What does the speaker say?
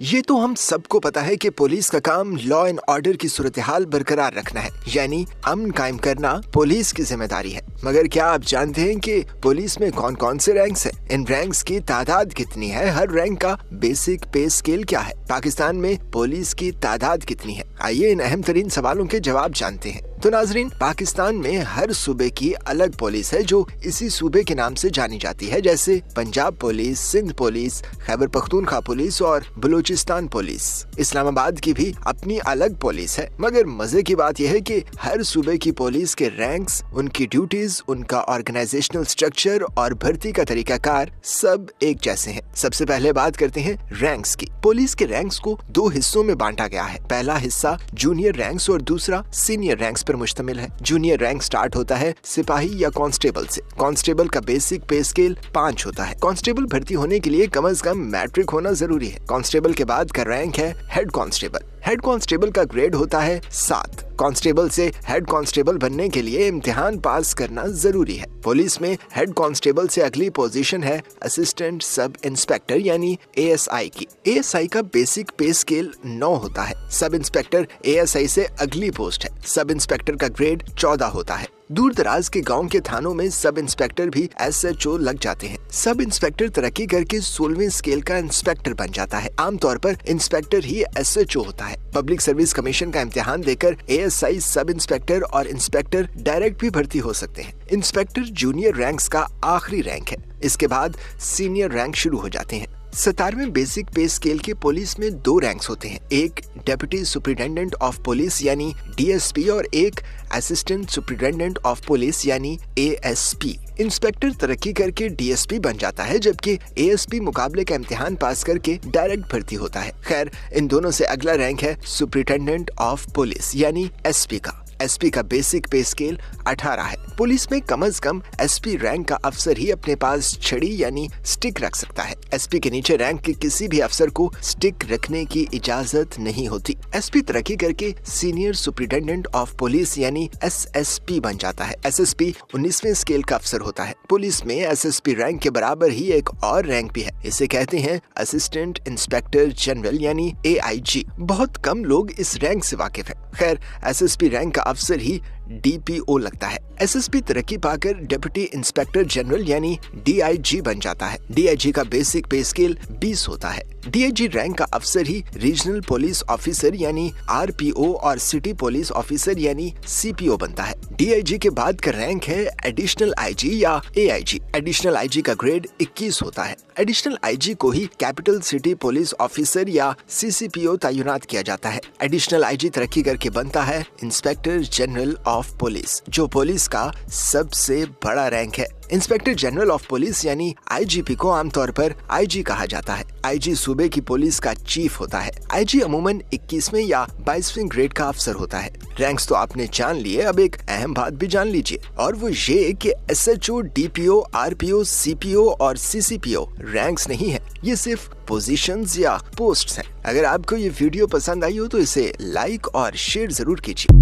ये तो हम सबको पता है कि पुलिस का काम लॉ एंड ऑर्डर की सूरत-ए-हाल बरकरार रखना है, यानी अमन कायम करना पुलिस की जिम्मेदारी है। मगर क्या आप जानते हैं कि पुलिस में कौन कौन से रैंक्स हैं? इन रैंक्स की तादाद कितनी है? हर रैंक का बेसिक पे स्केल क्या है? पाकिस्तान में पुलिस की तादाद कितनी है? आइए इन अहम तरीन सवालों के जवाब जानते हैं। तो नाजरीन, पाकिस्तान में हर सूबे की अलग पुलिस है जो इसी सूबे के नाम से जानी जाती है, जैसे Punjab police, Sindh police, Khyber Pakhtunkhwa police और बलूचिस्तान पुलिस। इस्लामाबाद की भी अपनी अलग पुलिस है। मगर मजे की बात यह है कि हर सूबे की पुलिस के रैंक्स, उनकी ड्यूटीज, उनका ऑर्गेनाइजेशनल स्ट्रक्चर और भर्ती का तरीकाकार सब एक जैसे हैं। सबसे पहले बात करते हैं रैंक्स की। पुलिस के रैंक्स को दो हिस्सों में बांटा गया है। पहला हिस्सा जूनियर रैंक्स और दूसरा सीनियर रैंक्स पर मुश्तमिल है। जूनियर रैंक स्टार्ट होता है सिपाही या कांस्टेबल से। कांस्टेबल का बेसिक पे स्केल 5 होता है। कांस्टेबल भर्ती होने के लिए कम से कम मैट्रिक होना जरूरी है। कांस्टेबल के बाद का रैंक है हेड कांस्टेबल। हेड कांस्टेबल का ग्रेड होता है 7। कांस्टेबल से हेड कांस्टेबल बनने के लिए इम्तिहान पास करना जरूरी है। पुलिस में हेड कांस्टेबल से अगली पोजीशन है असिस्टेंट सब इंस्पेक्टर यानी ASI की। ASI का बेसिक पे स्केल 9 होता है। सब इंस्पेक्टर ASI से अगली पोस्ट है। सब इंस्पेक्टर का ग्रेड 14 होता है। दूर दराज के गांव के थानों में सब इंस्पेक्टर भी SHO लग जाते हैं। सब इंस्पेक्टर तरक्की करके 16वें स्केल का इंस्पेक्टर बन जाता है। आमतौर पर इंस्पेक्टर ही SHO होता है। पब्लिक सर्विस कमीशन का इम्तिहान देकर ASI सब इंस्पेक्टर और इंस्पेक्टर डायरेक्ट भी भर्ती हो सकते हैं। इंस्पेक्टर जूनियर रैंक्स का आखिरी रैंक है। इसके बाद सीनियर रैंक शुरू हो जाते हैं। 17वें बेसिक पे स्केल के पुलिस में 2 रैंक्स होते हैं, एक डेप्यूटी सुपरिटेंडेंट ऑफ पुलिस यानी DSP और एक असिस्टेंट सुपरिटेंडेंट ऑफ पुलिस यानी ASP। इंस्पेक्टर तरक्की करके DSP बन जाता है, जबकि ASP मुकाबले का इम्तिहान पास करके डायरेक्ट भर्ती होता है। खैर, इन दोनों से अगला रैंक है सुपरिटेंडेंट ऑफ पुलिस यानी SP का। SP का बेसिक पे स्केल 18 है। पुलिस में कम से कम SP रैंक का अफसर ही अपने पास छड़ी यानी स्टिक रख सकता है। SP के नीचे रैंक के किसी भी अफसर को स्टिक रखने की इजाजत नहीं होती। SP तरक्की करके सीनियर सुपरिटेंडेंट ऑफ पुलिस यानी SSP बन जाता है। SSP 19वें स्केल का अफसर होता है। पुलिस में SSP रैंक के बराबर ही एक और रैंक भी है, इसे कहते हैं असिस्टेंट इंस्पेक्टर जनरल यानी AIG। बहुत कम लोग इस रैंक से वाकिफ है। खैर, SSP रैंक का अफसर ही DPO लगता है। SSP तरक्की पाकर डिप्टी इंस्पेक्टर जनरल यानी DIG बन जाता है। DIG का बेसिक पे स्केल 20 होता है। DIG रैंक का अफसर ही रीजनल पुलिस ऑफिसर यानी RPO और सिटी पुलिस ऑफिसर यानी CPO बनता है। DIG के बाद का रैंक है एडिशनल IG या AIG। एडिशनल IG का ग्रेड 21 होता है। एडिशनल IG को ही कैपिटल सिटी पुलिस ऑफिसर या CCPO तैनात किया जाता है। एडिशनल IG तरक्की करके बनता है इंस्पेक्टर जनरल ऑफ पुलिस, जो पुलिस का सबसे बड़ा रैंक है। इंस्पेक्टर जनरल ऑफ पुलिस यानी IGP को आमतौर पर IG कहा जाता है। IG सूबे की पुलिस का चीफ होता है। IG अमूमन 21वें या 22वें ग्रेड का अफसर होता है। रैंक्स तो आपने जान लिए, अब एक अहम बात भी जान लीजिए, और वो ये कि SHO, DPO, RPO, CPO और CCPO रैंक्स नहीं है, ये सिर्फ पोजीशंस या पोस्ट्स हैं। अगर आपको ये वीडियो पसंद आई हो तो इसे लाइक और शेयर जरूर कीजिए।